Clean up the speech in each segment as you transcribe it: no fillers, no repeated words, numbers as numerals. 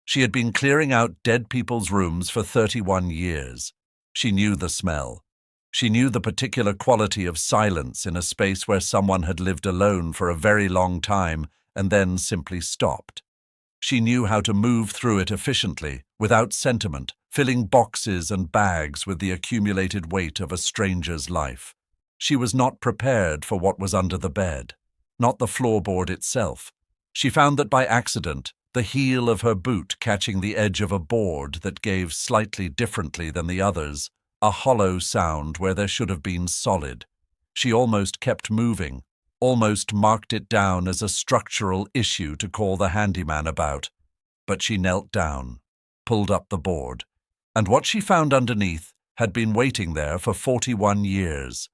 She had been clearing out dead people's rooms for 31 years. She knew the smell. She knew the particular quality of silence in a space where someone had lived alone for a very long time and then simply stopped. She knew how to move through it efficiently, without sentiment, filling boxes and bags with the accumulated weight of a stranger's life. She was not prepared for what was under the bed, not the floorboard itself. She found that by accident, the heel of her boot catching the edge of a board that gave slightly differently than the others, a hollow sound where there should have been solid. She almost kept moving, almost marked it down as a structural issue to call the handyman about. But she knelt down, pulled up the board, and what she found underneath had been waiting there for 41 years.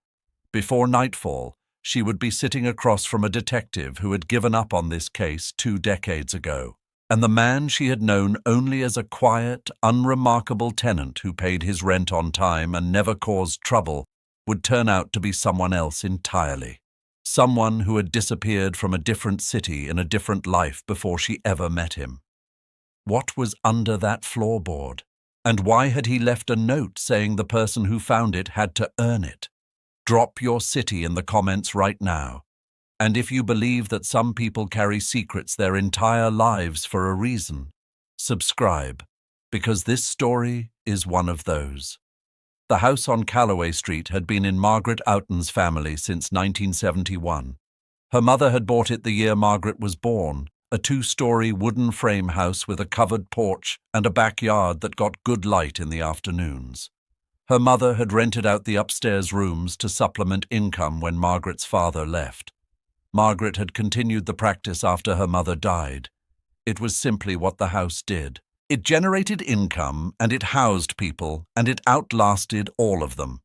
Before nightfall, she would be sitting across from a detective who had given up on this case 2 decades ago. And the man she had known only as a quiet, unremarkable tenant who paid his rent on time and never caused trouble would turn out to be someone else entirely. Someone who had disappeared from a different city in a different life before she ever met him. What was under that floorboard? And why had he left a note saying the person who found it had to earn it? Drop your city in the comments right now. And if you believe that some people carry secrets their entire lives for a reason, subscribe, because this story is one of those. The house on Calloway Street had been in Margaret Oughton's family since 1971. Her mother had bought it the year Margaret was born, a 2-story wooden frame house with a covered porch and a backyard that got good light in the afternoons. Her mother had rented out the upstairs rooms to supplement income when Margaret's father left. Margaret had continued the practice after her mother died. It was simply what the house did. It generated income, and it housed people, and it outlasted all of them.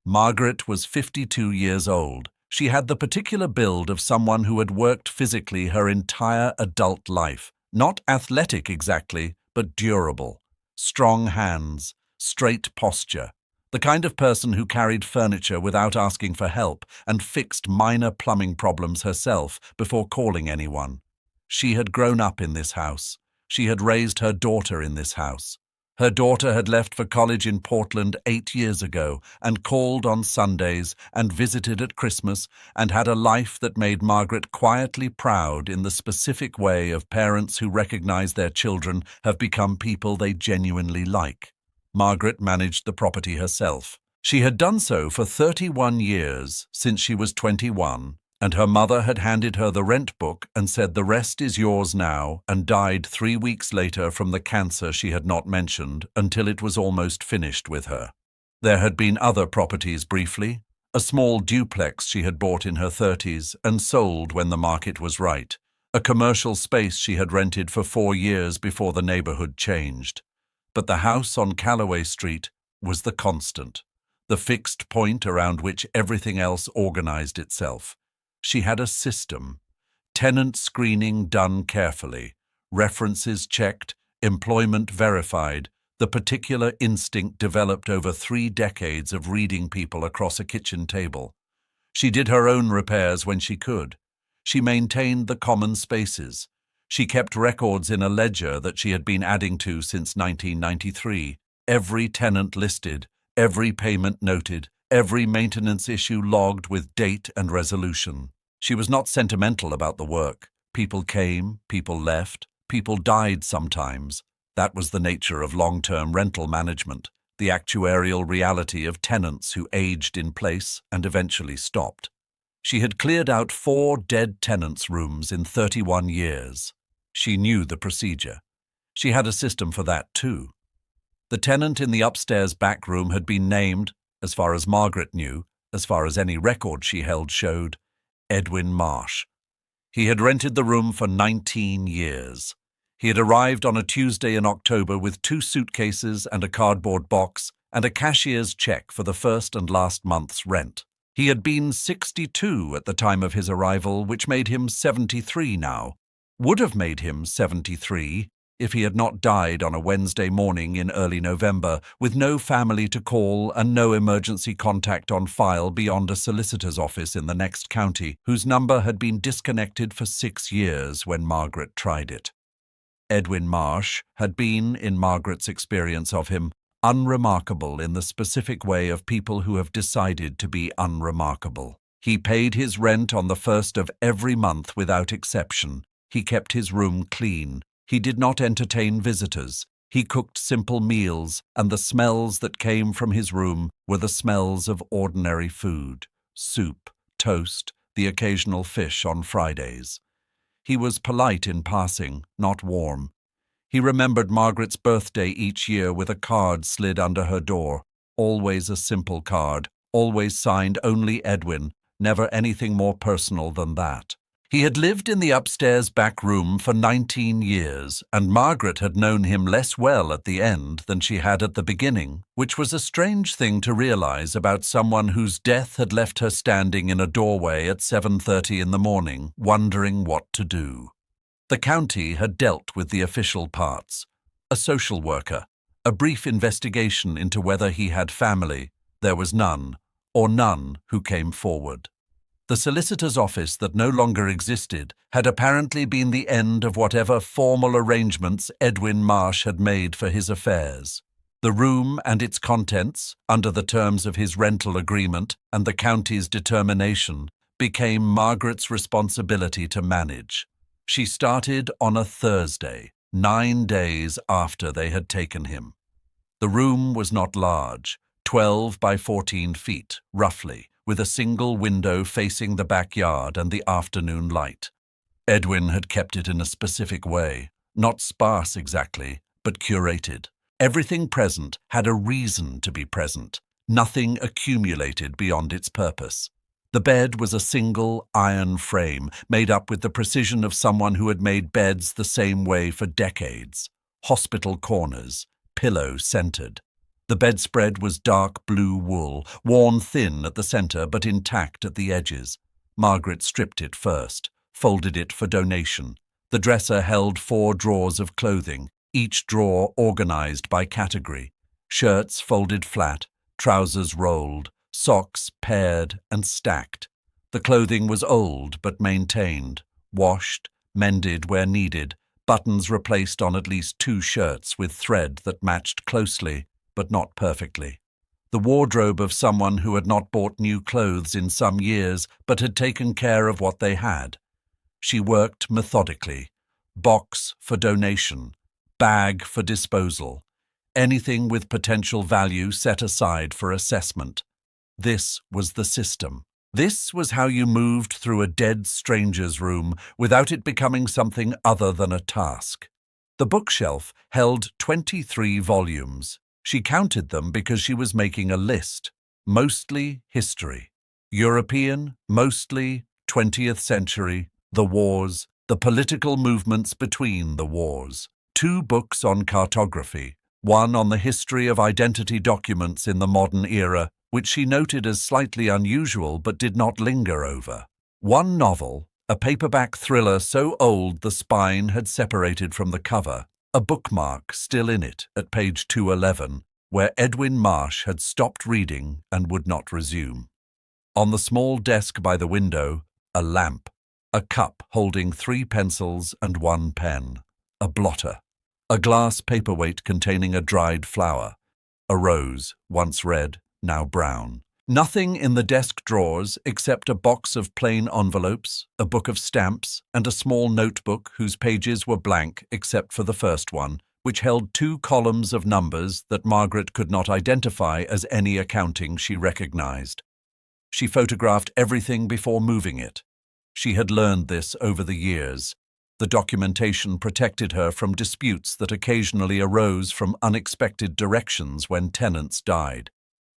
Margaret was 52 years old. She had the particular build of someone who had worked physically her entire adult life. Not athletic exactly, but durable. Strong hands, straight posture. The kind of person who carried furniture without asking for help and fixed minor plumbing problems herself before calling anyone. She had grown up in this house. She had raised her daughter in this house. Her daughter had left for college in Portland 8 years ago and called on Sundays and visited at Christmas and had a life that made Margaret quietly proud in the specific way of parents who recognize their children have become people they genuinely like. Margaret managed the property herself. She had done so for 31 years, since she was 21, and her mother had handed her the rent book and said the rest is yours now, and died 3 weeks later from the cancer she had not mentioned until it was almost finished with her. There had been other properties briefly, a small duplex she had bought in her 30s and sold when the market was right, a commercial space she had rented for 4 years before the neighborhood changed. But the house on Calloway Street was the constant, the fixed point around which everything else organized itself. She had a system, tenant screening done carefully, references checked, employment verified, the particular instinct developed over 3 decades of reading people across a kitchen table. She did her own repairs when she could. She maintained the common spaces. She kept records in a ledger that she had been adding to since 1993, every tenant listed, every payment noted, every maintenance issue logged with date and resolution. She was not sentimental about the work. People came, people left, people died sometimes. That was the nature of long-term rental management, the actuarial reality of tenants who aged in place and eventually stopped. She had cleared out 4 dead tenants' rooms in 31 years. She knew the procedure. She had a system for that too. The tenant in the upstairs back room had been named, as far as Margaret knew, as far as any record she held showed, Edwin Marsh. He had rented the room for 19 years. He had arrived on a Tuesday in October with 2 suitcases and a cardboard box and a cashier's check for the first and last month's rent. He had been 62 at the time of his arrival, which made him 73 now. Would have made him 73 if he had not died on a Wednesday morning in early November, with no family to call and no emergency contact on file beyond a solicitor's office in the next county, whose number had been disconnected for 6 years when Margaret tried it. Edwin Marsh, had been, in Margaret's experience of him, unremarkable in the specific way of people who have decided to be unremarkable. He paid his rent on the first of every month without exception. He kept his room clean. He did not entertain visitors. He cooked simple meals, and the smells that came from his room were the smells of ordinary food: soup, toast, the occasional fish on Fridays. He was polite in passing, not warm. He remembered Margaret's birthday each year with a card slid under her door, always a simple card, always signed only Edwin, never anything more personal than that. He had lived in the upstairs back room for 19 years, and Margaret had known him less well at the end than she had at the beginning, which was a strange thing to realize about someone whose death had left her standing in a doorway at 7:30 in the morning, wondering what to do. The county had dealt with the official parts: a social worker, a brief investigation into whether he had family, there was none, or none who came forward. The solicitor's office that no longer existed had apparently been the end of whatever formal arrangements Edwin Marsh had made for his affairs. The room and its contents, under the terms of his rental agreement and the county's determination, became Margaret's responsibility to manage. She started on a Thursday, 9 days after they had taken him. The room was not large, 12 by 14 feet, roughly, with a single window facing the backyard and the afternoon light. Edwin had kept it in a specific way, not sparse exactly, but curated. Everything present had a reason to be present, nothing accumulated beyond its purpose. The bed was a single iron frame, made up with the precision of someone who had made beds the same way for decades. Hospital corners, pillow-centered. The bedspread was dark blue wool, worn thin at the center but intact at the edges. Margaret stripped it first, folded it for donation. The dresser held 4 drawers of clothing, each drawer organized by category: shirts folded flat, trousers rolled, socks paired and stacked. The clothing was old but maintained, washed, mended where needed, buttons replaced on at least 2 shirts with thread that matched closely, but not perfectly. The wardrobe of someone who had not bought new clothes in some years but had taken care of what they had. She worked methodically. Box for donation, bag for disposal, anything with potential value set aside for assessment. This was the system. This was how you moved through a dead stranger's room without it becoming something other than a task. The bookshelf held 23 volumes. She counted them because she was making a list. Mostly history. European, mostly 20th century, the wars, the political movements between the wars. 2 books on cartography, one on the history of identity documents in the modern era, which she noted as slightly unusual but did not linger over. 1 novel, a paperback thriller so old the spine had separated from the cover, a bookmark still in it at page 211, where Edwin Marsh had stopped reading and would not resume. On the small desk by the window, a lamp, a cup holding 3 pencils and 1 pen, a blotter, a glass paperweight containing a dried flower, a rose, once red, now brown. Nothing in the desk drawers except a box of plain envelopes, a book of stamps, and a small notebook whose pages were blank except for the first one, which held 2 columns of numbers that Margaret could not identify as any accounting she recognized. She photographed everything before moving it. She had learned this over the years. The documentation protected her from disputes that occasionally arose from unexpected directions when tenants died.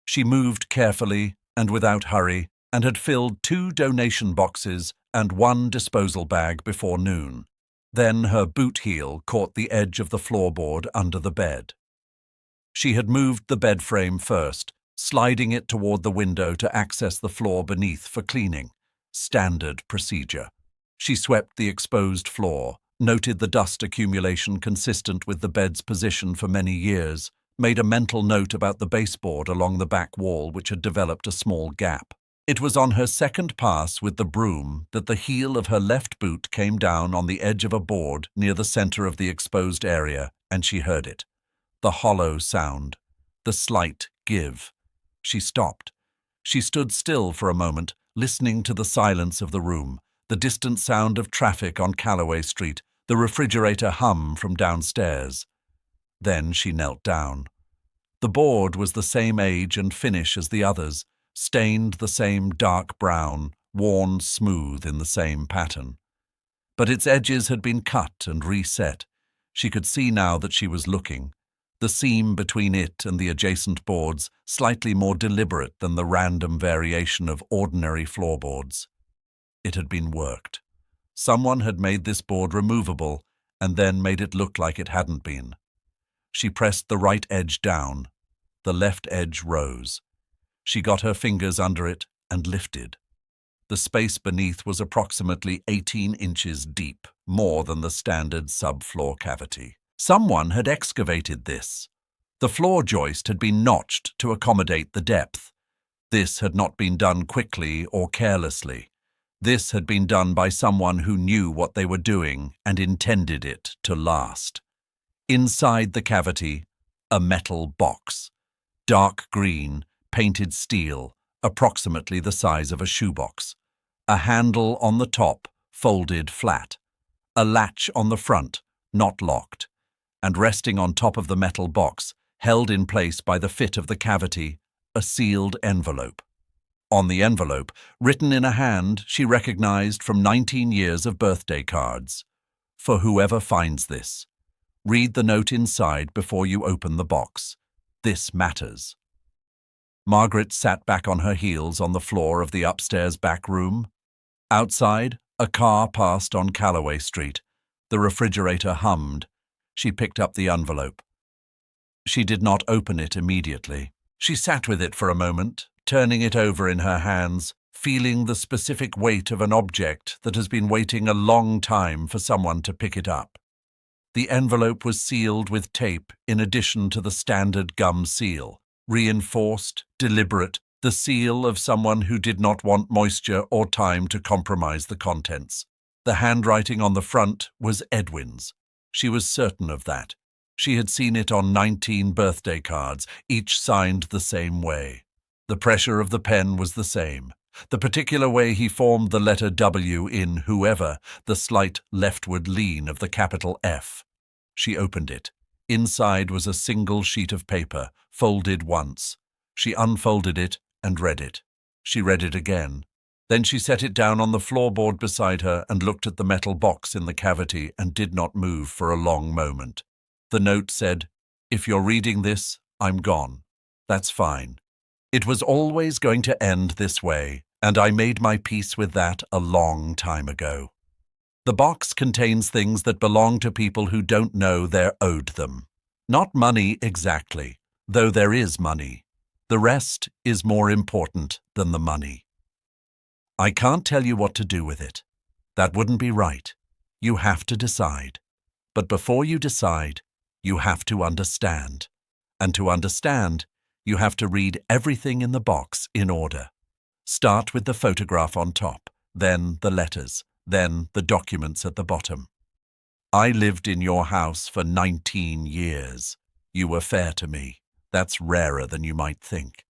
She moved carefully and without hurry, and had filled 2 donation boxes and 1 disposal bag before noon. Then her boot heel caught the edge of the floorboard under the bed. She had moved the bed frame first, sliding it toward the window to access the floor beneath for cleaning. Standard procedure. She swept the exposed floor, noted the dust accumulation consistent with the bed's position for many years, made a mental note about the baseboard along the back wall which had developed a small gap. It was on her second pass with the broom that the heel of her left boot came down on the edge of a board near the center of the exposed area, and she heard it. The hollow sound, the slight give. She stopped. She stood still for a moment, listening to the silence of the room, the distant sound of traffic on Calloway Street, the refrigerator hum from downstairs. Then she knelt down. The board was the same age and finish as the others, stained the same dark brown, worn smooth in the same pattern. But its edges had been cut and reset. She could see now that she was looking. The seam between it and the adjacent boards slightly more deliberate than the random variation of ordinary floorboards. It had been worked. Someone had made this board removable and then made it look like it hadn't been. She pressed the right edge down. The left edge rose. She got her fingers under it and lifted. The space beneath was approximately 18 inches deep, more than the standard subfloor cavity. Someone had excavated this. The floor joist had been notched to accommodate the depth. This had not been done quickly or carelessly. This had been done by someone who knew what they were doing and intended it to last. Inside the cavity, a metal box. Dark green, painted steel, approximately the size of a shoebox. A handle on the top, folded flat. A latch on the front, not locked. And resting on top of the metal box, held in place by the fit of the cavity, a sealed envelope. On the envelope, written in a hand she recognized from 19 years of birthday cards. For whoever finds this, read the note inside before you open the box. This matters. Margaret sat back on her heels on the floor of the upstairs back room. Outside, a car passed on Calloway Street. The refrigerator hummed. She picked up the envelope. She did not open it immediately. She sat with it for a moment, turning it over in her hands, feeling the specific weight of an object that has been waiting a long time for someone to pick it up. The envelope was sealed with tape in addition to the standard gum seal. Reinforced, deliberate, the seal of someone who did not want moisture or time to compromise the contents. The handwriting on the front was Edwin's. She was certain of that. She had seen it on 19 birthday cards, each signed the same way. The pressure of the pen was the same. The particular way he formed the letter W in whoever, the slight leftward lean of the capital F. She opened it. Inside was a single sheet of paper, folded once. She unfolded it and read it. She read it again. Then she set it down on the floorboard beside her and looked at the metal box in the cavity and did not move for a long moment. The note said, "If you're reading this, I'm gone. That's fine. It was always going to end this way, and I made my peace with that a long time ago." The box contains things that belong to people who don't know they're owed them. Not money exactly, though there is money. The rest is more important than the money. I can't tell you what to do with it. That wouldn't be right. You have to decide. But before you decide, you have to understand. And to understand, you have to read everything in the box in order. Start with the photograph on top, then the letters, then the documents at the bottom. I lived in your house for 19 years. You were fair to me. That's rarer than you might think.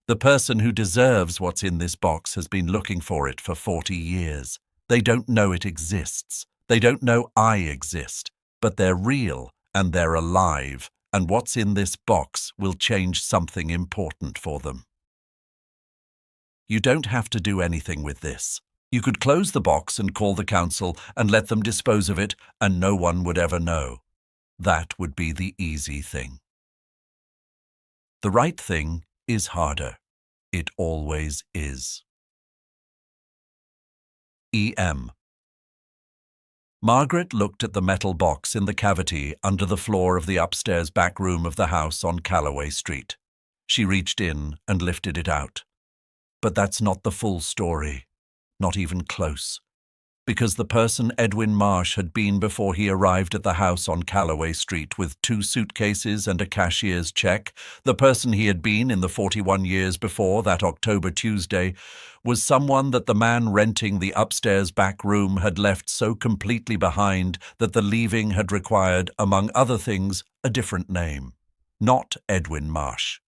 The person who deserves what's in this box has been looking for it for 40 years. They don't know it exists. They don't know I exist. But they're real and they're alive, and what's in this box will change something important for them. You don't have to do anything with this. You could close the box and call the council and let them dispose of it, and no one would ever know. That would be the easy thing. The right thing is harder. It always is. E.M. Margaret looked at the metal box in the cavity under the floor of the upstairs back room of the house on Calloway Street. She reached in and lifted it out. But that's not the full story. Not even close. Because the person Edwin Marsh had been before he arrived at the house on Calloway Street with 2 suitcases and a cashier's check, the person he had been in the 41 years before that October Tuesday, was someone that the man renting the upstairs back room had left so completely behind that the leaving had required, among other things, a different name. Not Edwin Marsh.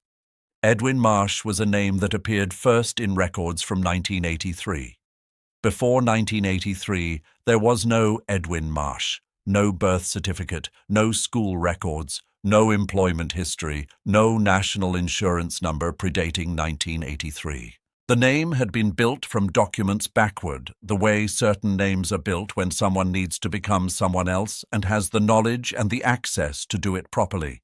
Edwin Marsh was a name that appeared first in records from 1983. Before 1983, there was no Edwin Marsh, no birth certificate, no school records, no employment history, no national insurance number predating 1983. The name had been built from documents backward, the way certain names are built when someone needs to become someone else and has the knowledge and the access to do it properly.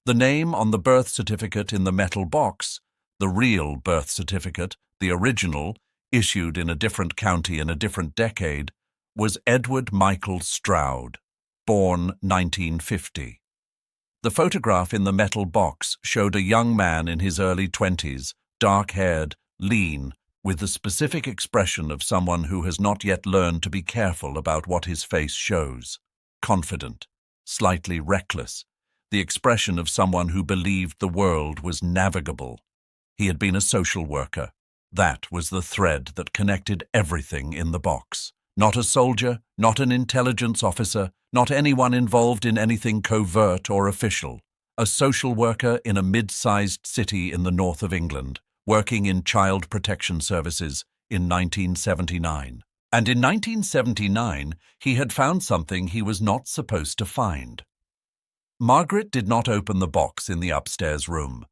The name on the birth certificate in the metal box, the real birth certificate, the original, issued in a different county in a different decade, was Edward Michael Stroud, born 1950. The photograph in the metal box showed a young man in his early 20s, dark-haired, lean, with the specific expression of someone who has not yet learned to be careful about what his face shows. Confident, slightly reckless, the expression of someone who believed the world was navigable. He had been a social worker. That was the thread that connected everything in the box. Not a soldier, not an intelligence officer, not anyone involved in anything covert or official. A social worker in a mid-sized city in the north of England, working in child protection services in 1979. And in 1979, he had found something he was not supposed to find. Margaret did not open the box in the upstairs room.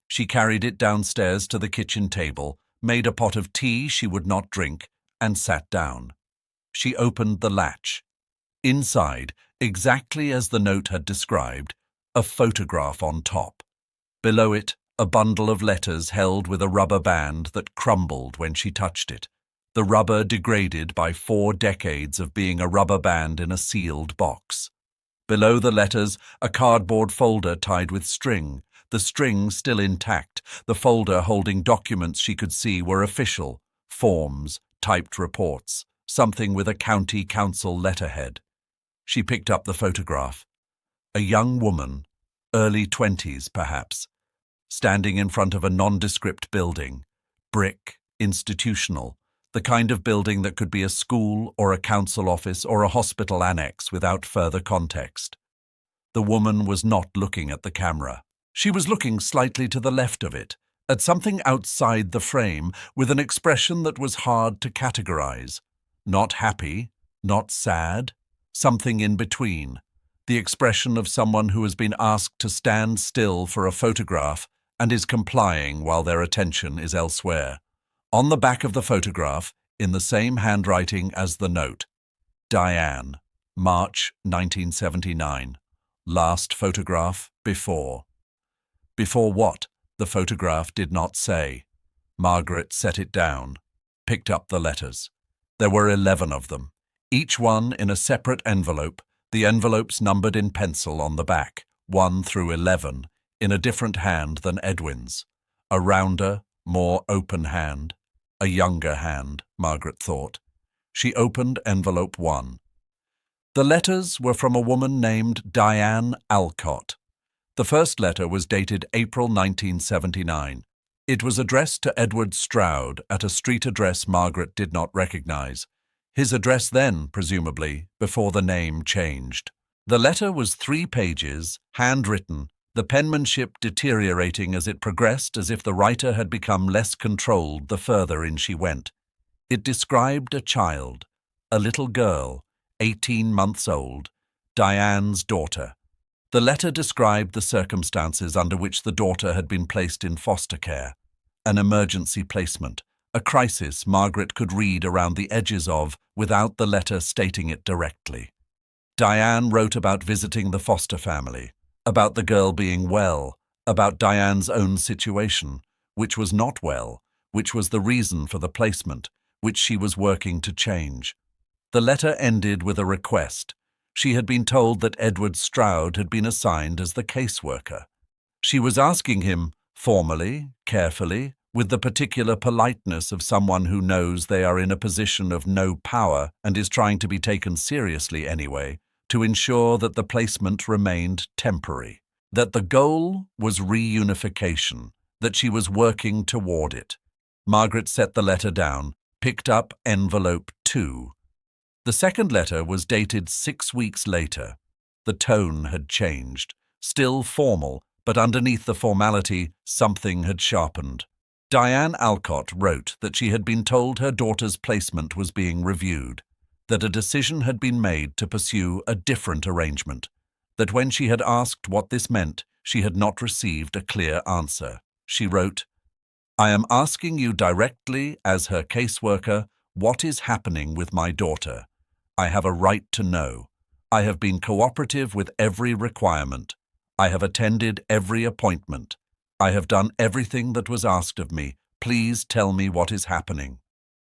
She carried it downstairs to the kitchen table, made a pot of tea she would not drink, and sat down. She opened the latch. Inside, exactly as the note had described, a photograph on top. Below it, a bundle of letters held with a rubber band that crumbled when she touched it. The rubber degraded by 4 decades of being a rubber band in a sealed box. Below the letters, a cardboard folder tied with string, the string still intact. The folder holding documents she could see were official, forms, typed reports, something with a county council letterhead. She picked up the photograph. A young woman, early 20s perhaps, standing in front of a nondescript building, brick, institutional, the kind of building that could be a school or a council office or a hospital annex without further context. The woman was not looking at the camera. She was looking slightly to the left of it, at something outside the frame, with an expression that was hard to categorize. Not happy, not sad, something in between. The expression of someone who has been asked to stand still for a photograph and is complying while their attention is elsewhere. On the back of the photograph, in the same handwriting as the note, Diane, March 1979. Last photograph before. Before what? The photograph did not say. Margaret set it down, picked up the letters. There were 11 of them, each one in a separate envelope, the envelopes numbered in pencil on the back, 1 through 11, in a different hand than Edwin's. A rounder, more open hand. A younger hand, Margaret thought. She opened envelope 1. The letters were from a woman named Diane Alcott. The first letter was dated April 1979. It was addressed to Edward Stroud at a street address Margaret did not recognize. His address then, presumably, before the name changed. The letter was 3 pages, handwritten, the penmanship deteriorating as it progressed, as if the writer had become less controlled the further in she went. It described a child, a little girl, 18 months old, Diane's daughter. The letter described the circumstances under which the daughter had been placed in foster care, an emergency placement, a crisis Margaret could read around the edges of without the letter stating it directly. Diane wrote about visiting the foster family, about the girl being well, about Diane's own situation, which was not well, which was the reason for the placement, which she was working to change. The letter ended with a request. She had been told that Edward Stroud had been assigned as the caseworker. She was asking him, formally, carefully, with the particular politeness of someone who knows they are in a position of no power and is trying to be taken seriously anyway, to ensure that the placement remained temporary, that the goal was reunification, that she was working toward it. Margaret set the letter down, picked up envelope 2. The second letter was dated 6 weeks later. The tone had changed, still formal, but underneath the formality, something had sharpened. Diane Alcott wrote that she had been told her daughter's placement was being reviewed, that a decision had been made to pursue a different arrangement, that when she had asked what this meant, she had not received a clear answer. She wrote, "I am asking you directly as her caseworker what is happening with my daughter. I have a right to know. I have been cooperative with every requirement. I have attended every appointment. I have done everything that was asked of me. Please tell me what is happening."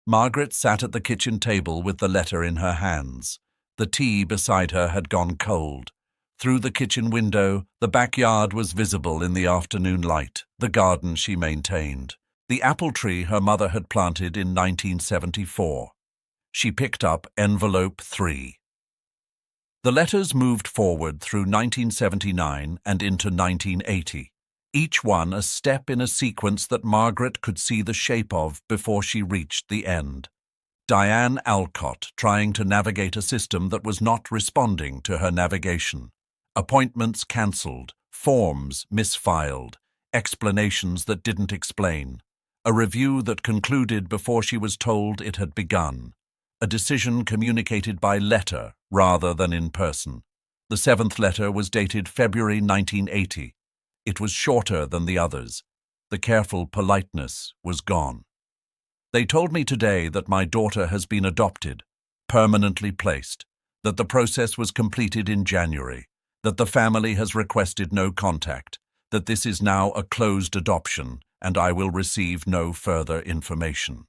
Margaret sat at the kitchen table with the letter in her hands. The tea beside her had gone cold. Through the kitchen window, the backyard was visible in the afternoon light, the garden she maintained, the apple tree her mother had planted in 1974. She picked up envelope 3. The letters moved forward through 1979 and into 1980, each one a step in a sequence that Margaret could see the shape of before she reached the end. Diane Alcott trying to navigate a system that was not responding to her navigation. Appointments cancelled, forms misfiled, explanations that didn't explain, a review that concluded before she was told it had begun, a decision communicated by letter rather than in person. The 7th letter was dated February 1980. It was shorter than the others. The careful politeness was gone. They told me today that my daughter has been adopted, permanently placed, that the process was completed in January, that the family has requested no contact, that this is now a closed adoption, and I will receive no further information.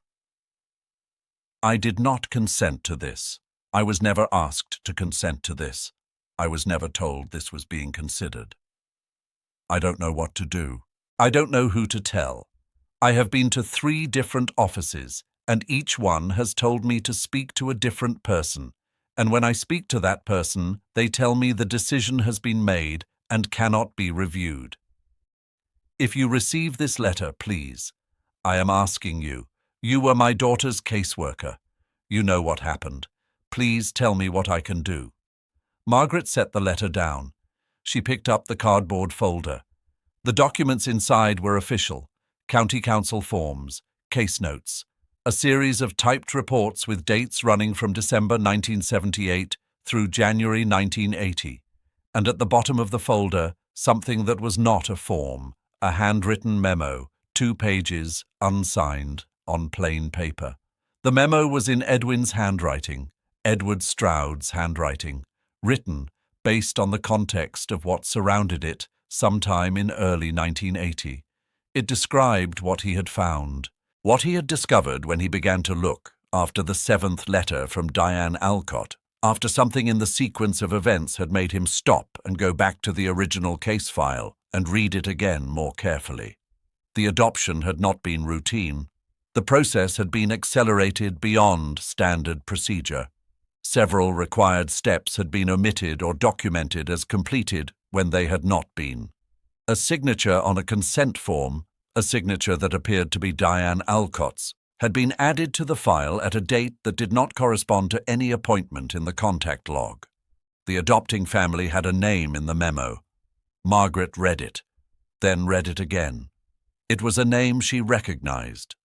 I did not consent to this. I was never asked to consent to this. I was never told this was being considered. I don't know what to do. I don't know who to tell. I have been to 3 different offices, and each one has told me to speak to a different person. And when I speak to that person, they tell me the decision has been made and cannot be reviewed. If you receive this letter, please, I am asking you. You were my daughter's caseworker. You know what happened. Please tell me what I can do. Margaret set the letter down. She picked up the cardboard folder. The documents inside were official: county council forms, case notes, a series of typed reports with dates running from December 1978 through January 1980, and at the bottom of the folder, something that was not a form, a handwritten memo, 2 pages, unsigned, on plain paper. The memo was in Edwin's handwriting, Edward Stroud's handwriting, written based on the context of what surrounded it sometime in early 1980. It described what he had found, what he had discovered when he began to look after the 7th letter from Diane Alcott, after something in the sequence of events had made him stop and go back to the original case file and read it again more carefully. The adoption had not been routine. The process had been accelerated beyond standard procedure. Several required steps had been omitted or documented as completed when they had not been. A signature on a consent form, a signature that appeared to be Diane Alcott's, had been added to the file at a date that did not correspond to any appointment in the contact log. The adopting family had a name in the memo. Margaret read it, then read it again. It was a name she recognized,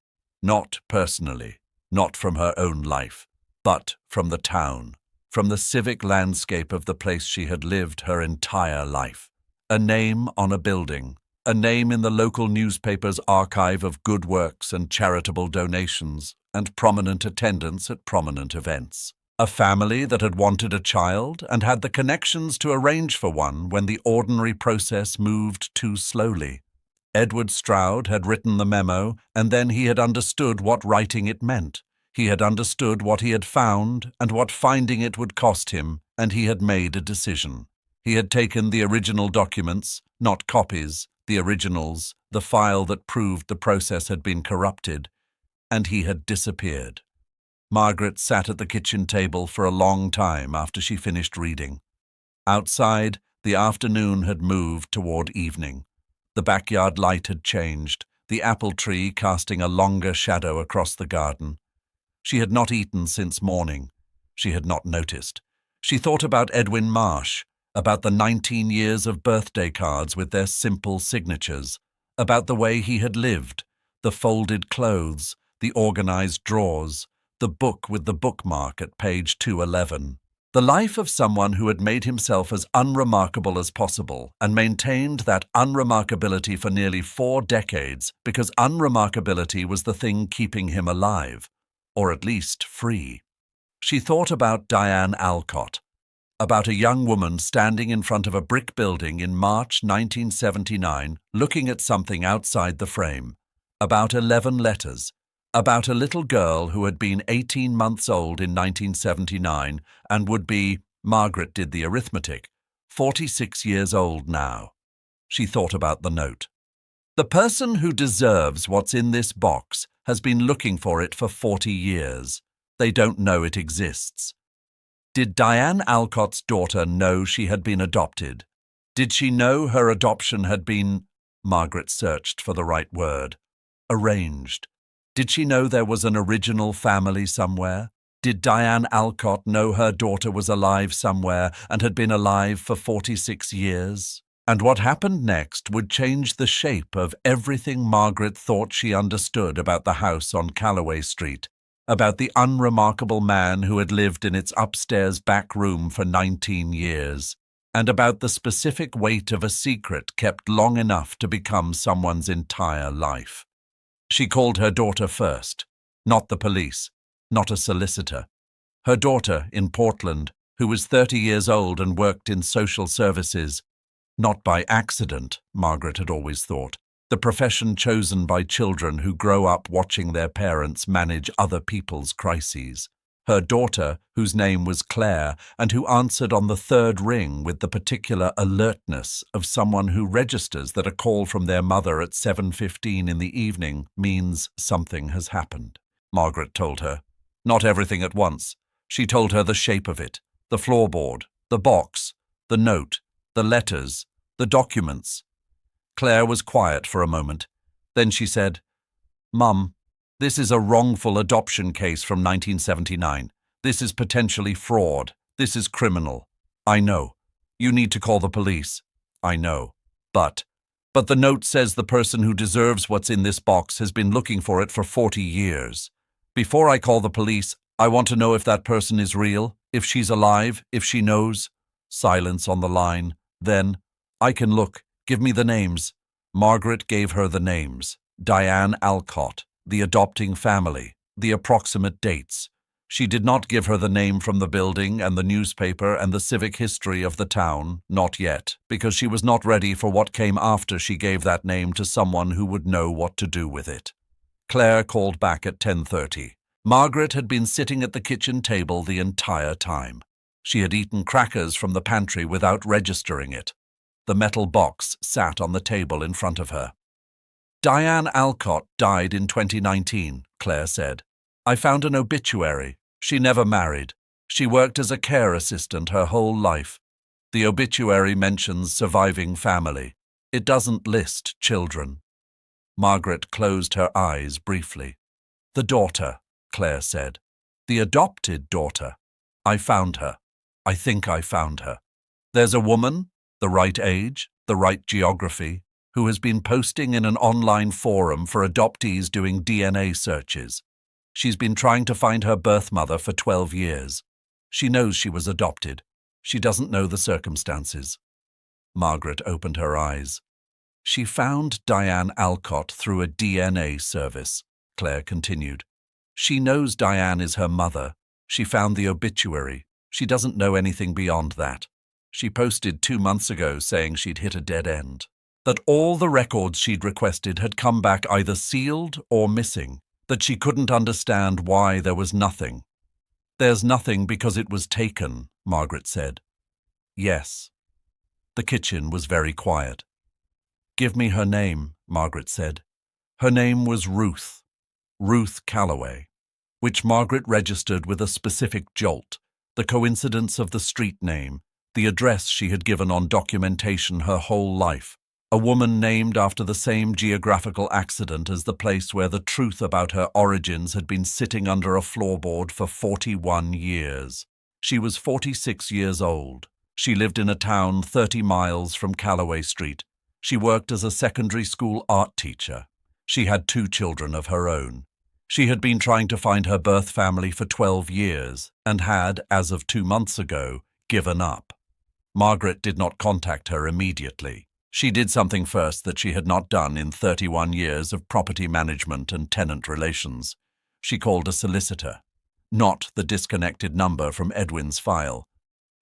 not personally, not from her own life, but from the town, from the civic landscape of the place she had lived her entire life. A name on a building, a name in the local newspaper's archive of good works and charitable donations, and prominent attendance at prominent events. A family that had wanted a child and had the connections to arrange for one when the ordinary process moved too slowly. Edward Stroud had written the memo, and then he had understood what writing it meant. He had understood what he had found and what finding it would cost him, and he had made a decision. He had taken the original documents, not copies, the originals, the file that proved the process had been corrupted, and he had disappeared. Margaret sat at the kitchen table for a long time after she finished reading. Outside, the afternoon had moved toward evening. The backyard light had changed, the apple tree casting a longer shadow across the garden. She had not eaten since morning. She had not noticed. She thought about Edwin Marsh, about the 19 years of birthday cards with their simple signatures, about the way he had lived, the folded clothes, the organized drawers, the book with the bookmark at page 211. The life of someone who had made himself as unremarkable as possible and maintained that unremarkability for nearly 4 decades because unremarkability was the thing keeping him alive, or at least free. She thought about Diane Alcott, about a young woman standing in front of a brick building in March 1979 looking at something outside the frame, about 11 letters, about a little girl who had been 18 months old in 1979 and would be, Margaret did the arithmetic, 46 years old now. She thought about the note. The person who deserves what's in this box has been looking for it for 40 years. They don't know it exists. Did Diane Alcott's daughter know she had been adopted? Did she know her adoption had been, Margaret searched for the right word, arranged? Did she know there was an original family somewhere? Did Diane Alcott know her daughter was alive somewhere and had been alive for 46 years? And what happened next would change the shape of everything Margaret thought she understood about the house on Calloway Street, about the unremarkable man who had lived in its upstairs back room for 19 years, and about the specific weight of a secret kept long enough to become someone's entire life. She called her daughter first, not the police, not a solicitor. Her daughter in Portland, who was 30 years old and worked in social services, not by accident, Margaret had always thought, the profession chosen by children who grow up watching their parents manage other people's crises. Her daughter, whose name was Claire, and who answered on the 3rd ring with the particular alertness of someone who registers that a call from their mother at 7:15 in the evening means something has happened. Margaret told her. Not everything at once. She told her the shape of it, the floorboard, the box, the note, the letters, the documents. Claire was quiet for a moment. Then she said, "Mum, this is a wrongful adoption case from 1979. This is potentially fraud. This is criminal. I know. You need to call the police. I know. But the note says the person who deserves what's in this box has been looking for it for 40 years. Before I call the police, I want to know if that person is real, if she's alive, if she knows." Silence on the line. Then, "I can look. Give me the names." Margaret gave her the names. Diane Alcott, the adopting family, the approximate dates. She did not give her the name from the building and the newspaper and the civic history of the town, not yet, because she was not ready for what came after she gave that name to someone who would know what to do with it. Claire called back at 10:30. Margaret had been sitting at the kitchen table the entire time. She had eaten crackers from the pantry without registering it. The metal box sat on the table in front of her. "Diane Alcott died in 2019, Claire said. "I found an obituary. She never married. She worked as a care assistant her whole life. The obituary mentions surviving family. It doesn't list children." Margaret closed her eyes briefly. "The daughter," Claire said. "The adopted daughter. I found her. I think I found her. There's a woman, the right age, the right geography, who has been posting in an online forum for adoptees doing DNA searches. She's been trying to find her birth mother for 12 years. She knows she was adopted. She doesn't know the circumstances." Margaret opened her eyes. "She found Diane Alcott through a DNA service," Claire continued. "She knows Diane is her mother. She found the obituary. She doesn't know anything beyond that. She posted 2 months ago saying she'd hit a dead end, that all the records she'd requested had come back either sealed or missing, that she couldn't understand why there was nothing." "There's nothing because it was taken," Margaret said. "Yes." The kitchen was very quiet. "Give me her name," Margaret said. Her name was Ruth Calloway, which Margaret registered with a specific jolt, the coincidence of the street name, the address she had given on documentation her whole life, a woman named after the same geographical accident as the place where the truth about her origins had been sitting under a floorboard for 41 years. She was 46 years old. She lived in a town 30 miles from Calloway Street. She worked as a secondary school art teacher. She had 2 children of her own. She had been trying to find her birth family for 12 years and had, as of 2 months ago, given up. Margaret did not contact her immediately. She did something first that she had not done in 31 years of property management and tenant relations. She called a solicitor, not the disconnected number from Edwin's file.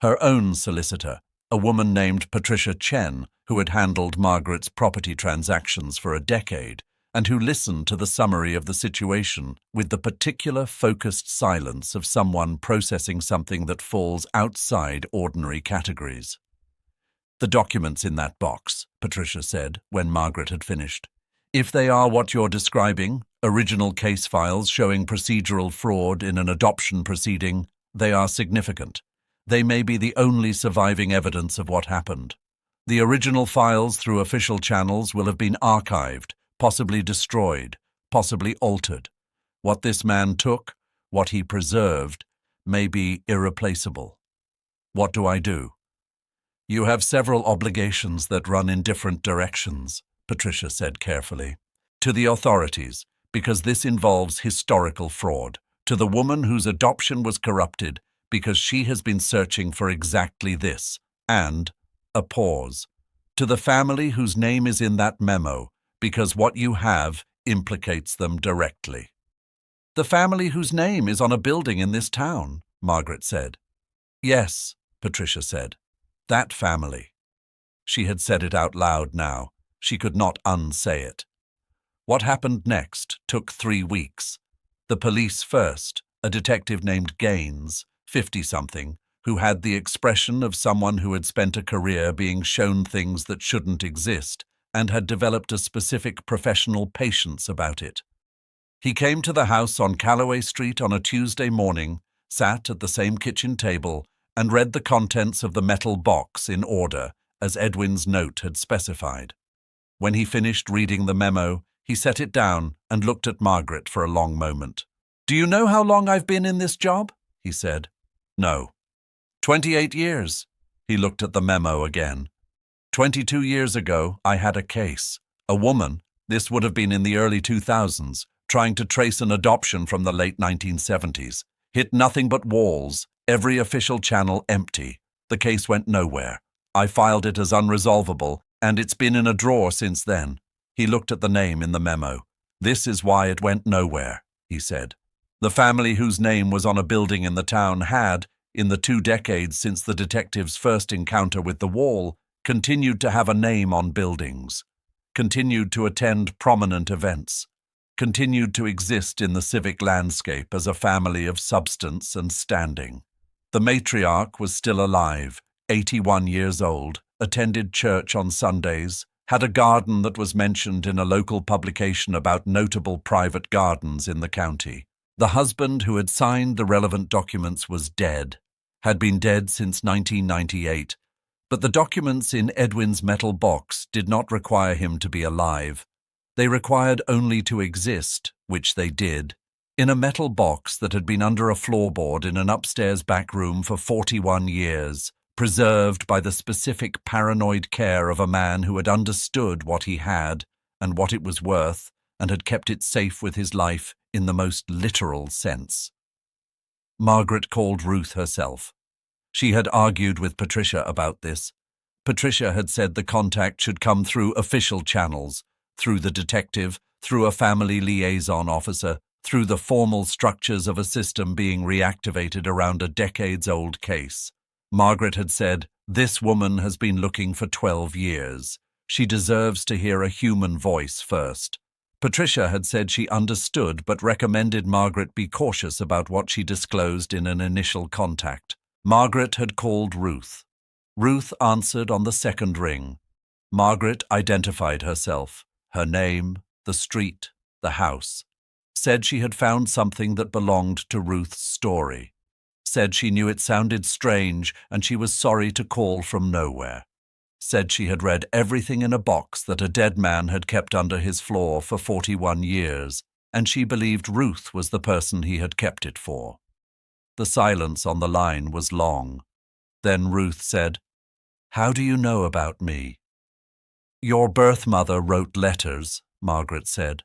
Her own solicitor, a woman named Patricia Chen, who had handled Margaret's property transactions for a decade, and who listened to the summary of the situation with the particular focused silence of someone processing something that falls outside ordinary categories. "The documents in that box," Patricia said when Margaret had finished. "If they are what you're describing, original case files showing procedural fraud in an adoption proceeding, they are significant. They may be the only surviving evidence of what happened. The original files through official channels will have been archived, possibly destroyed, possibly altered. What this man took, what he preserved, may be irreplaceable. What do I do?" "You have several obligations that run in different directions," Patricia said carefully. "To the authorities, because this involves historical fraud. To the woman whose adoption was corrupted, because she has been searching for exactly this. And," a pause, "to the family whose name is in that memo, because what you have implicates them directly." "The family whose name is on a building in this town," Margaret said. "Yes," Patricia said. "That family." She had said it out loud now. She could not unsay it. What happened next took 3 weeks. The police first, a detective named Gaines, 50-something, who had the expression of someone who had spent a career being shown things that shouldn't exist and had developed a specific professional patience about it. He came to the house on Calloway Street on a Tuesday morning, sat at the same kitchen table, and read the contents of the metal box in order, as Edwin's note had specified. When he finished reading the memo, he set it down and looked at Margaret for a long moment. "Do you know how long I've been in this job?" he said. "No." 28 years. He looked at the memo again. 22 years ago, I had a case. A woman, this would have been in the early 2000s, trying to trace an adoption from the late 1970s. Hit nothing but walls, every official channel empty. The case went nowhere. I filed it as unresolvable, and it's been in a drawer since then. He looked at the name in the memo. "This is why it went nowhere," he said. The family whose name was on a building in the town had, in the 2 decades since the detective's first encounter with the wall, continued to have a name on buildings, continued to attend prominent events, continued to exist in the civic landscape as a family of substance and standing. The matriarch was still alive, 81 years old, attended church on Sundays, had a garden that was mentioned in a local publication about notable private gardens in the county. The husband who had signed the relevant documents was dead, had been dead since 1998, but the documents in Edwin's metal box did not require him to be alive. They required only to exist, which they did, in a metal box that had been under a floorboard in an upstairs back room for 41 years, preserved by the specific paranoid care of a man who had understood what he had and what it was worth and had kept it safe with his life in the most literal sense. Margaret called Ruth herself. She had argued with Patricia about this. Patricia had said the contact should come through official channels, through the detective, through a family liaison officer, through the formal structures of a system being reactivated around a decades-old case. Margaret had said, "This woman has been looking for 12 years. She deserves to hear a human voice first." Patricia had said she understood but recommended Margaret be cautious about what she disclosed in an initial contact. Margaret had called Ruth. Ruth answered on the second ring. Margaret identified herself, her name, the street, the house. Said she had found something that belonged to Ruth's story. Said she knew it sounded strange and she was sorry to call from nowhere. Said she had read everything in a box that a dead man had kept under his floor for 41 years, and she believed Ruth was the person he had kept it for. The silence on the line was long. Then Ruth said, "How do you know about me?" "Your birth mother wrote letters," Margaret said.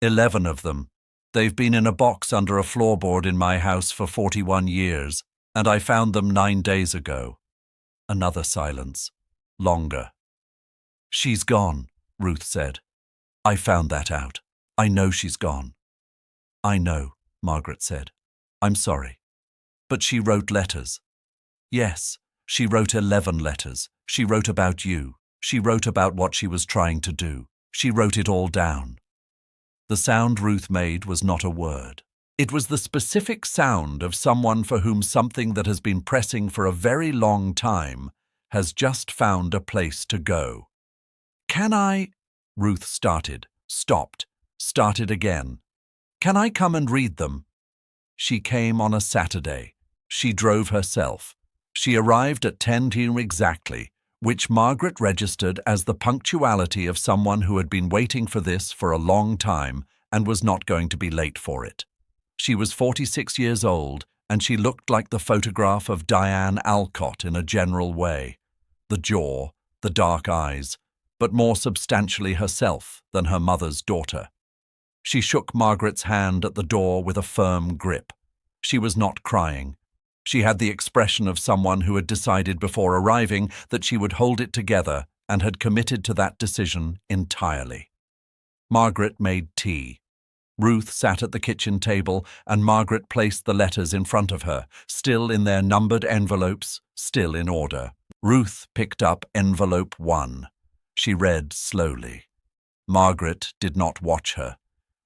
11 of them. They've been in a box under a floorboard in my house for 41 years, and I found them 9 days ago. Another silence. Longer. "She's gone," Ruth said. "I found that out. I know she's gone." "I know," Margaret said. "I'm sorry." "But she wrote letters." "Yes, she wrote 11 letters. She wrote about you. She wrote about what she was trying to do. She wrote it all down." The sound Ruth made was not a word. It was the specific sound of someone for whom something that has been pressing for a very long time has just found a place to go. "Can I—" Ruth started, stopped, started again. "Can I come and read them?" She came on a Saturday. She drove herself. She arrived at 10 exactly, which Margaret registered as the punctuality of someone who had been waiting for this for a long time and was not going to be late for it. She was 46 years old, and she looked like the photograph of Diane Alcott in a general way. The jaw, the dark eyes, but more substantially herself than her mother's daughter. She shook Margaret's hand at the door with a firm grip. She was not crying. She had the expression of someone who had decided before arriving that she would hold it together and had committed to that decision entirely. Margaret made tea. Ruth sat at the kitchen table and Margaret placed the letters in front of her, still in their numbered envelopes, still in order. Ruth picked up envelope 1. She read slowly. Margaret did not watch her.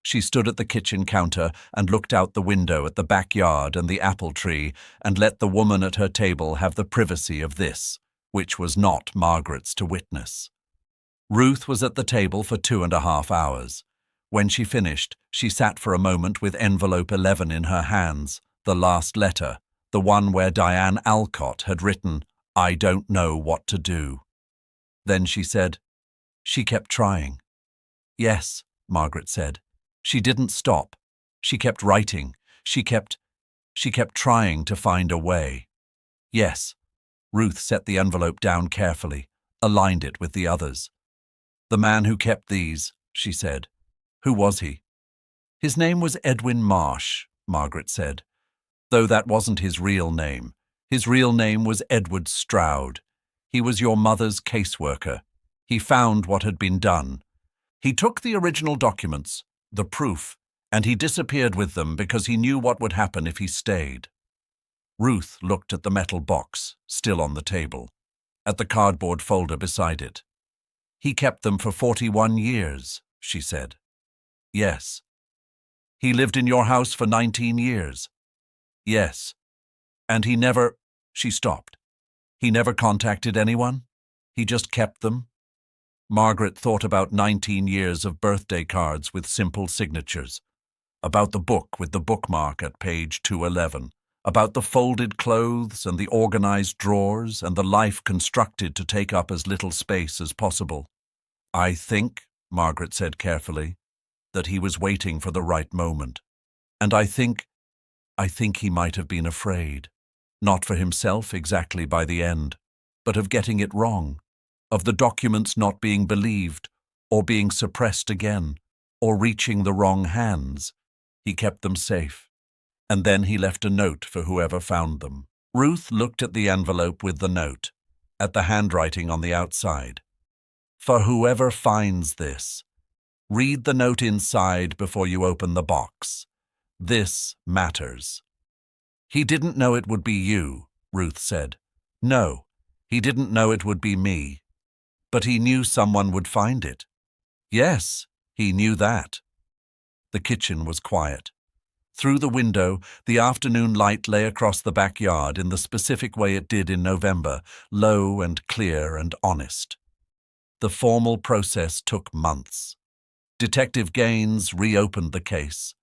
She stood at the kitchen counter and looked out the window at the backyard and the apple tree and let the woman at her table have the privacy of this, which was not Margaret's to witness. Ruth was at the table for 2.5 hours. When she finished, she sat for a moment with envelope 11 in her hands, the last letter, the one where Diane Alcott had written, "I don't know what to do." Then she said, "She kept trying." "Yes," Margaret said. "She didn't stop. She kept writing. She kept trying to find a way." "Yes." Ruth set the envelope down carefully, aligned it with the others. "The man who kept these," she said. "Who was he?" "His name was Edwin Marsh," Margaret said, "though that wasn't his real name. His real name was Edward Stroud. He was your mother's caseworker. He found what had been done. He took the original documents, the proof, and he disappeared with them because he knew what would happen if he stayed." Ruth looked at the metal box, still on the table, at the cardboard folder beside it. "He kept them for 41 years, she said. "Yes." "He lived in your house for 19 years. "Yes." "And he never—" She stopped. "He never contacted anyone? He just kept them?" Margaret thought about 19 years of birthday cards with simple signatures, about the book with the bookmark at page 211, about the folded clothes and the organized drawers and the life constructed to take up as little space as possible. "I think," Margaret said carefully, "that he was waiting for the right moment. And I think he might have been afraid, not for himself exactly by the end, but of getting it wrong, of the documents not being believed, or being suppressed again, or reaching the wrong hands. He kept them safe. And then he left a note for whoever found them." Ruth looked at the envelope with the note, at the handwriting on the outside. "For whoever finds this, read the note inside before you open the box. This matters." "He didn't know it would be you," Ruth said. "No, he didn't know it would be me. But he knew someone would find it." "Yes, he knew that." The kitchen was quiet. Through the window, the afternoon light lay across the backyard in the specific way it did in November, low and clear and honest. The formal process took months. Detective Gaines reopened the case.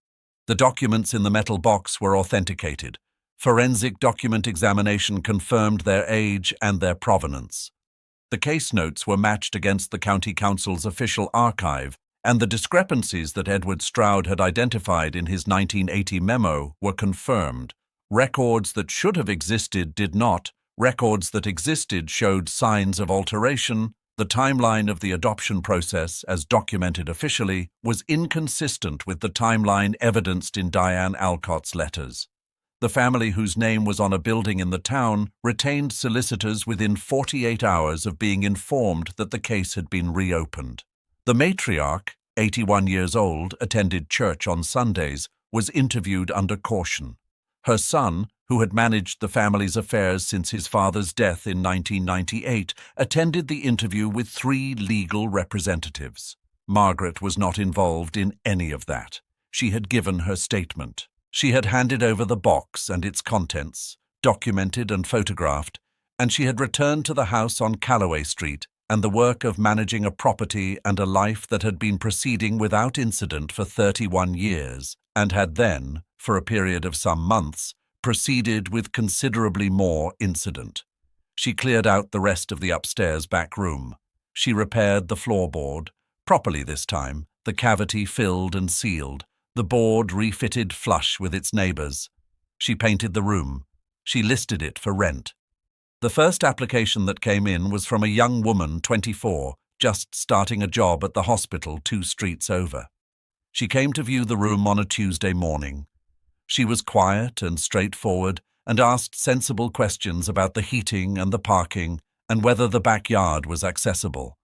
The documents in the metal box were authenticated. Forensic document examination confirmed their age and their provenance. The case notes were matched against the County Council's official archive, and the discrepancies that Edward Stroud had identified in his 1980 memo were confirmed. Records that should have existed did not. Records that existed showed signs of alteration. The timeline of the adoption process, as documented officially, was inconsistent with the timeline evidenced in Diane Alcott's letters. The family, whose name was on a building in the town, retained solicitors within 48 hours of being informed that the case had been reopened. The matriarch, 81 years old, attended church on Sundays, was interviewed under caution. Her son, who had managed the family's affairs since his father's death in 1998, attended the interview with 3 legal representatives. Margaret was not involved in any of that. She had given her statement. She had handed over the box and its contents, documented and photographed, and she had returned to the house on Calloway Street and the work of managing a property and a life that had been proceeding without incident for 31 years, and had then, for a period of some months, proceeded with considerably more incident. She cleared out the rest of the upstairs back room. She repaired the floorboard, properly this time, the cavity filled and sealed, the board refitted flush with its neighbors. She painted the room. She listed it for rent. The first application that came in was from a young woman, 24, just starting a job at the hospital 2 streets over. She came to view the room on a Tuesday morning. She was quiet and straightforward and asked sensible questions about the heating and the parking and whether the backyard was accessible.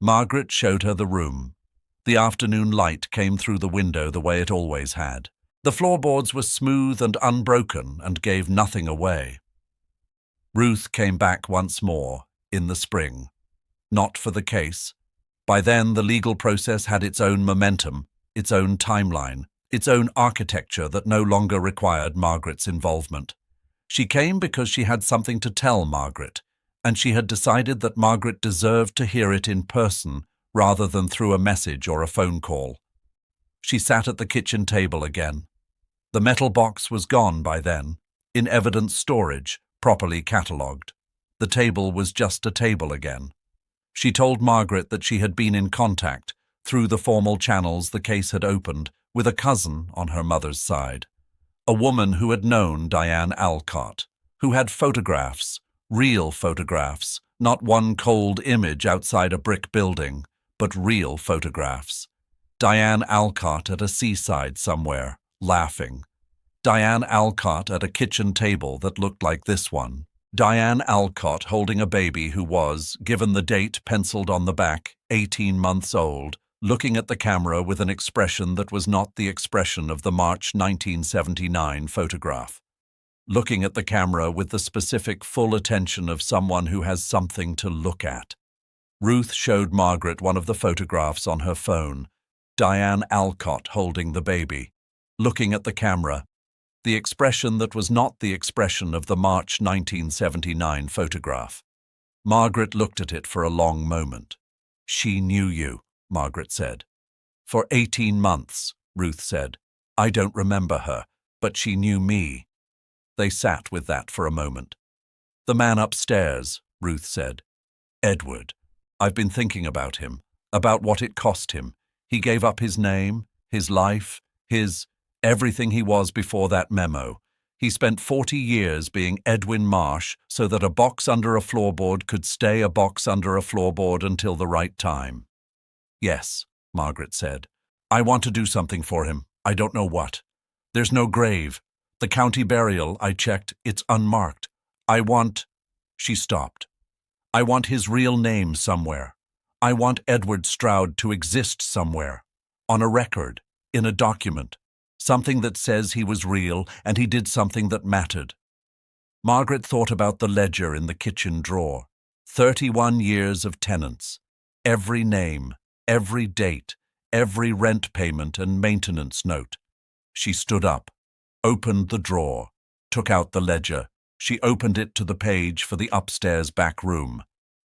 Margaret showed her the room. The afternoon light came through the window the way it always had. The floorboards were smooth and unbroken and gave nothing away. Ruth came back once more, in the spring. Not for the case. By then, the legal process had its own momentum, its own timeline, its own architecture that no longer required Margaret's involvement. She came because she had something to tell Margaret, and she had decided that Margaret deserved to hear it in person rather than through a message or a phone call. She sat at the kitchen table again. The metal box was gone by then, in evidence storage, properly catalogued. The table was just a table again. She told Margaret that she had been in contact, through the formal channels the case had opened, with a cousin on her mother's side. A woman who had known Diane Alcott, who had photographs, real photographs, not one cold image outside a brick building, but real photographs. Diane Alcott at a seaside somewhere, laughing. Diane Alcott at a kitchen table that looked like this one. Diane Alcott holding a baby who was, given the date penciled on the back, 18 months old, looking at the camera with an expression that was not the expression of the March 1979 photograph. Looking at the camera with the specific full attention of someone who has something to look at. Ruth showed Margaret one of the photographs on her phone. Diane Alcott holding the baby, looking at the camera, the expression that was not the expression of the March 1979 photograph. Margaret looked at it for a long moment. "She knew you," Margaret said. "For 18 months, Ruth said. "I don't remember her, but she knew me." They sat with that for a moment. "The man upstairs," Ruth said. "Edward. I've been thinking about him, about what it cost him. He gave up his name, his life, everything he was before that memo. He spent 40 years being Edwin Marsh so that a box under a floorboard could stay a box under a floorboard until the right time." "Yes," Margaret said. "I want to do something for him. I don't know what. There's no grave. The county burial, I checked, it's unmarked. I want—" She stopped. "I want his real name somewhere. I want Edward Stroud to exist somewhere. On a record, in a document. Something that says he was real and he did something that mattered." Margaret thought about the ledger in the kitchen drawer. 31 years of tenants. Every name, every date, every rent payment and maintenance note. She stood up, opened the drawer, took out the ledger. She opened it to the page for the upstairs back room.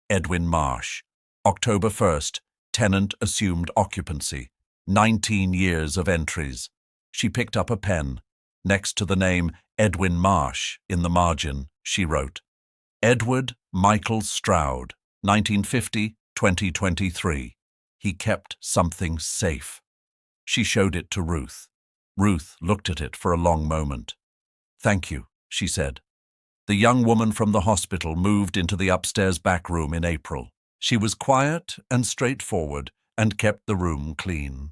Edwin Marsh. October 1st, tenant assumed occupancy. 19 years of entries. She picked up a pen. Next to the name Edwin Marsh in the margin, she wrote, Edward Michael Stroud, 1950-2023. He kept something safe. She showed it to Ruth. Ruth looked at it for a long moment. Thank you, she said. The young woman from the hospital moved into the upstairs back room in April. She was quiet and straightforward and kept the room clean.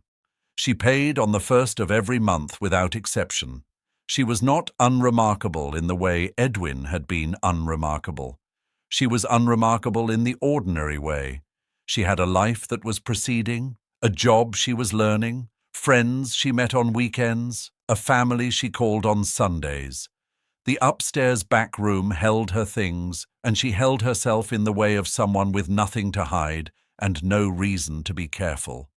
She paid on the first of every month without exception. She was not unremarkable in the way Edwin had been unremarkable. She was unremarkable in the ordinary way. She had a life that was proceeding, a job she was learning, friends she met on weekends, a family she called on Sundays. The upstairs back room held her things, and she held herself in the way of someone with nothing to hide and no reason to be careful.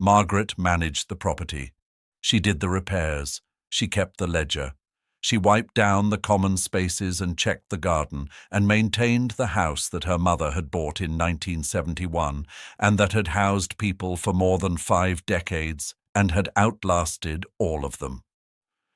Margaret managed the property. She did the repairs. She kept the ledger. She wiped down the common spaces and checked the garden and maintained the house that her mother had bought in 1971 and that had housed people for more than 5 decades and had outlasted all of them.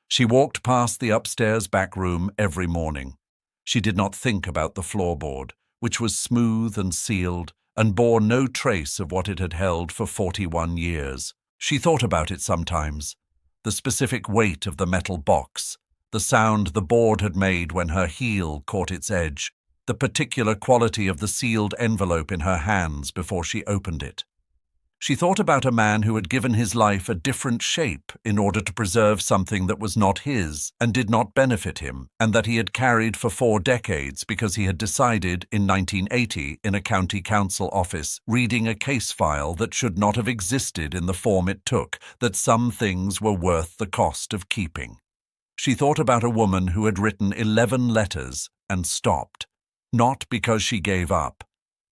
She walked past the upstairs back room every morning. She did not think about the floorboard, which was smooth and sealed and bore no trace of what it had held for 41 years. She thought about it sometimes. The specific weight of the metal box, the sound the board had made when her heel caught its edge, the particular quality of the sealed envelope in her hands before she opened it. She thought about a man who had given his life a different shape in order to preserve something that was not his and did not benefit him, and that he had carried for 4 decades because he had decided in 1980 in a county council office, reading a case file that should not have existed in the form it took, that some things were worth the cost of keeping. She thought about a woman who had written 11 letters and stopped, not because she gave up,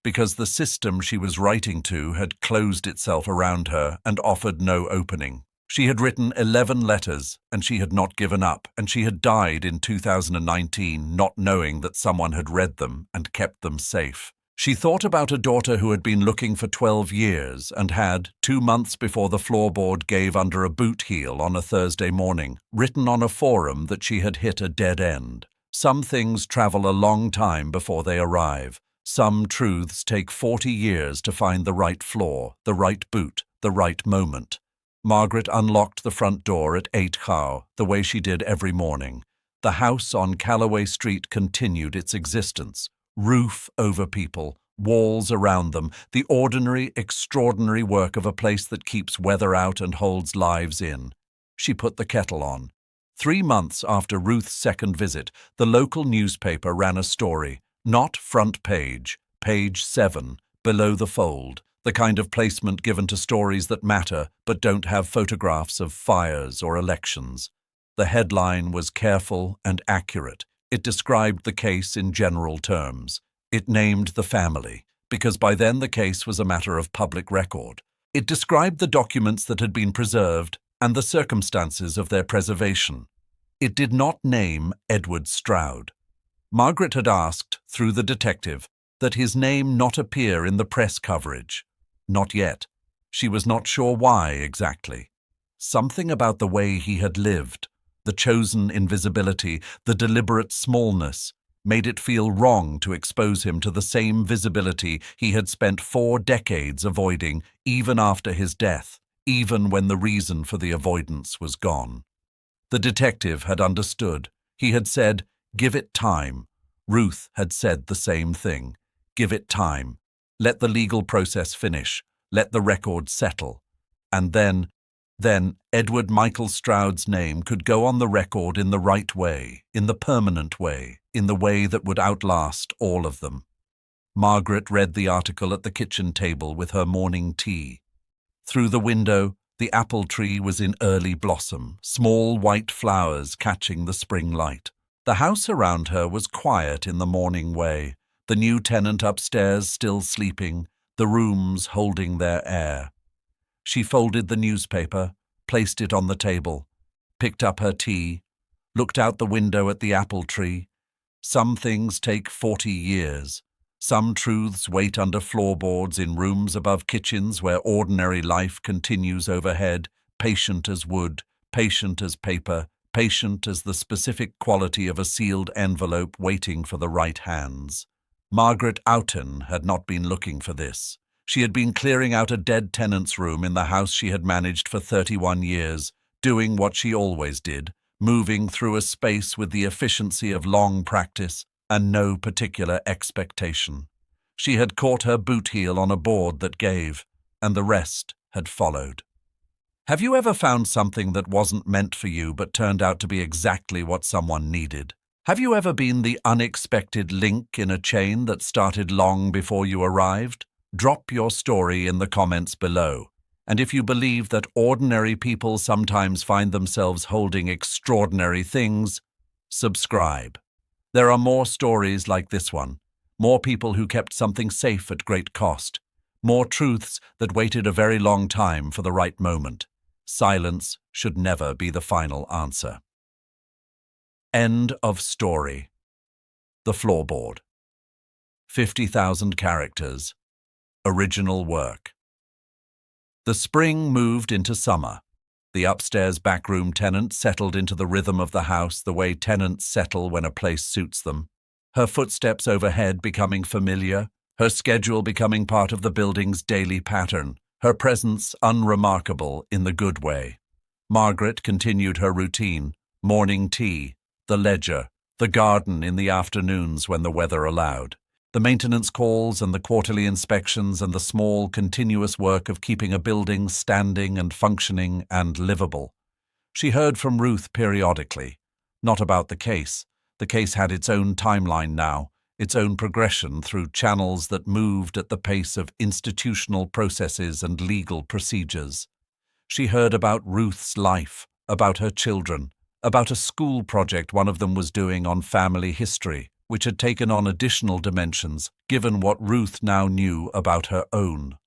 because the system she was writing to had closed itself around her and offered no opening. She had written 11 letters, and she had not given up, and she had died in 2019 not knowing that someone had read them and kept them safe. She thought about a daughter who had been looking for 12 years and had, 2 months before the floorboard gave under a boot heel on a Thursday morning, written on a forum that she had hit a dead end. Some things travel a long time before they arrive. Some truths take 40 years to find the right floor, the right boot, the right moment. Margaret unlocked the front door at 8 How, the way she did every morning. The house on Callaway Street continued its existence. Roof over people, walls around them, the ordinary, extraordinary work of a place that keeps weather out and holds lives in. She put the kettle on. 3 months after Ruth's second visit, the local newspaper ran a story. Not front page, page 7, below the fold, the kind of placement given to stories that matter but don't have photographs of fires or elections. The headline was careful and accurate. It described the case in general terms. It named the family, because by then the case was a matter of public record. It described the documents that had been preserved and the circumstances of their preservation. It did not name Edward Stroud. Margaret had asked, through the detective, that his name not appear in the press coverage. Not yet. She was not sure why exactly. Something about the way he had lived, the chosen invisibility, the deliberate smallness, made it feel wrong to expose him to the same visibility he had spent 4 decades avoiding, even after his death, even when the reason for the avoidance was gone. The detective had understood. He had said, "Give it time." Ruth had said the same thing. Give it time. Let the legal process finish. Let the record settle. And then Edward Michael Stroud's name could go on the record in the right way, in the permanent way, in the way that would outlast all of them. Margaret read the article at the kitchen table with her morning tea. Through the window, the apple tree was in early blossom, small white flowers catching the spring light. The house around her was quiet in the morning way, the new tenant upstairs still sleeping, the rooms holding their air. She folded the newspaper, placed it on the table, picked up her tea, looked out the window at the apple tree. Some things take 40 years. Some truths wait under floorboards in rooms above kitchens where ordinary life continues overhead, patient as wood, patient as paper, patient as the specific quality of a sealed envelope waiting for the right hands. Margaret Outen had not been looking for this. She had been clearing out a dead tenant's room in the house she had managed for 31 years, doing what she always did, moving through a space with the efficiency of long practice and no particular expectation. She had caught her boot heel on a board that gave, and the rest had followed. Have you ever found something that wasn't meant for you but turned out to be exactly what someone needed? Have you ever been the unexpected link in a chain that started long before you arrived? Drop your story in the comments below. And if you believe that ordinary people sometimes find themselves holding extraordinary things, subscribe. There are more stories like this one, more people who kept something safe at great cost, more truths that waited a very long time for the right moment. Silence should never be the final answer. End of story. The Floorboard. 50,000 characters. Original work. The spring moved into summer. The upstairs backroom tenant settled into the rhythm of the house the way tenants settle when a place suits them. Her footsteps overhead becoming familiar, her schedule becoming part of the building's daily pattern, her presence unremarkable in the good way. Margaret continued her routine, morning tea, the ledger, the garden in the afternoons when the weather allowed, the maintenance calls and the quarterly inspections and the small, continuous work of keeping a building standing and functioning and livable. She heard from Ruth periodically, not about the case. The case had its own timeline now, its own progression through channels that moved at the pace of institutional processes and legal procedures. She heard about Ruth's life, about her children, about a school project one of them was doing on family history, which had taken on additional dimensions, given what Ruth now knew about her own.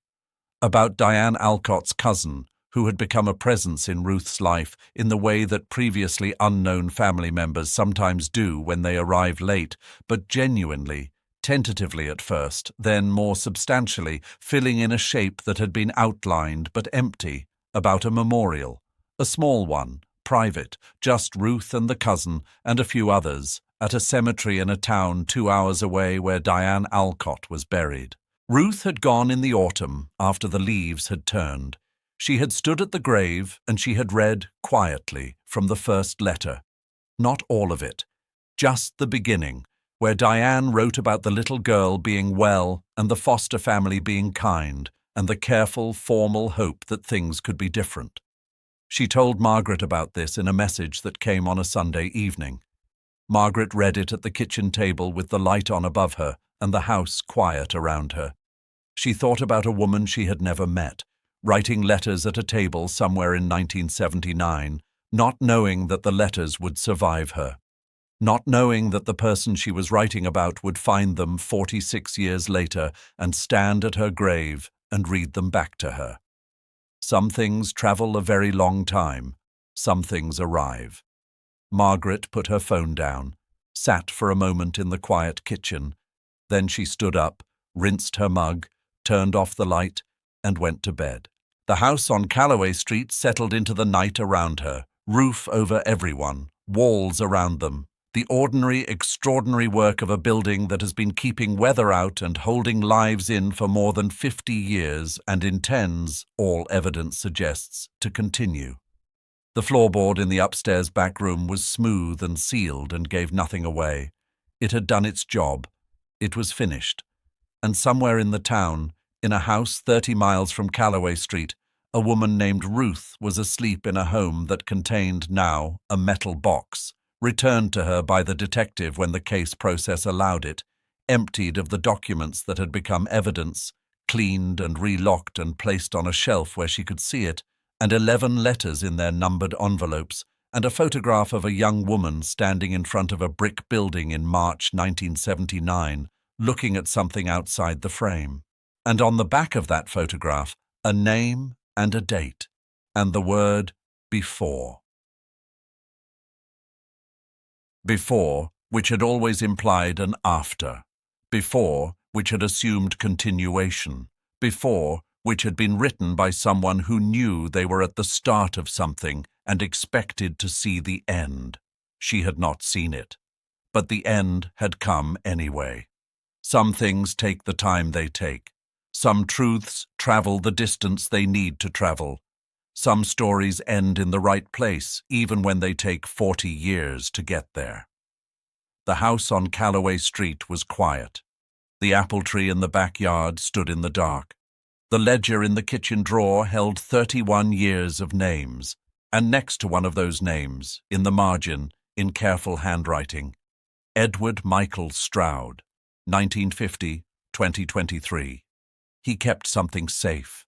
About Diane Alcott's cousin, who had become a presence in Ruth's life in the way that previously unknown family members sometimes do when they arrive late, but genuinely, tentatively at first, then more substantially, filling in a shape that had been outlined but empty, about a memorial, a small one, private, just Ruth and the cousin and a few others, at a cemetery in a town 2 hours away where Diane Alcott was buried. Ruth had gone in the autumn, after the leaves had turned. She had stood at the grave and she had read, quietly, from the first letter. Not all of it, just the beginning, where Diane wrote about the little girl being well and the foster family being kind, and the careful, formal hope that things could be different. She told Margaret about this in a message that came on a Sunday evening. Margaret read it at the kitchen table with the light on above her and the house quiet around her. She thought about a woman she had never met, writing letters at a table somewhere in 1979, not knowing that the letters would survive her, not knowing that the person she was writing about would find them 46 years later and stand at her grave and read them back to her. Some things travel a very long time, some things arrive. Margaret put her phone down, sat for a moment in the quiet kitchen. Then she stood up, rinsed her mug, turned off the light, and went to bed. The house on Calloway Street settled into the night around her, roof over everyone, walls around them, the ordinary, extraordinary work of a building that has been keeping weather out and holding lives in for more than 50 years and intends, all evidence suggests, to continue. The floorboard in the upstairs back room was smooth and sealed and gave nothing away. It had done its job. It was finished. And somewhere in the town, in a house 30 miles from Calloway Street, a woman named Ruth was asleep in a home that contained now a metal box, returned to her by the detective when the case process allowed it, emptied of the documents that had become evidence, cleaned and relocked and placed on a shelf where she could see it, and 11 letters in their numbered envelopes, and a photograph of a young woman standing in front of a brick building in March 1979, looking at something outside the frame. And on the back of that photograph, a name and a date, and the word before. Before, which had always implied an after. Before, which had assumed continuation, before, which had been written by someone who knew they were at the start of something and expected to see the end. She had not seen it, but the end had come anyway. Some things take the time they take. Some truths travel the distance they need to travel. Some stories end in the right place, even when they take 40 years to get there. The house on Calloway Street was quiet. The apple tree in the backyard stood in the dark. The ledger in the kitchen drawer held 31 years of names, and next to one of those names, in the margin, in careful handwriting, Edward Michael Stroud, 1950-2023. He kept something safe.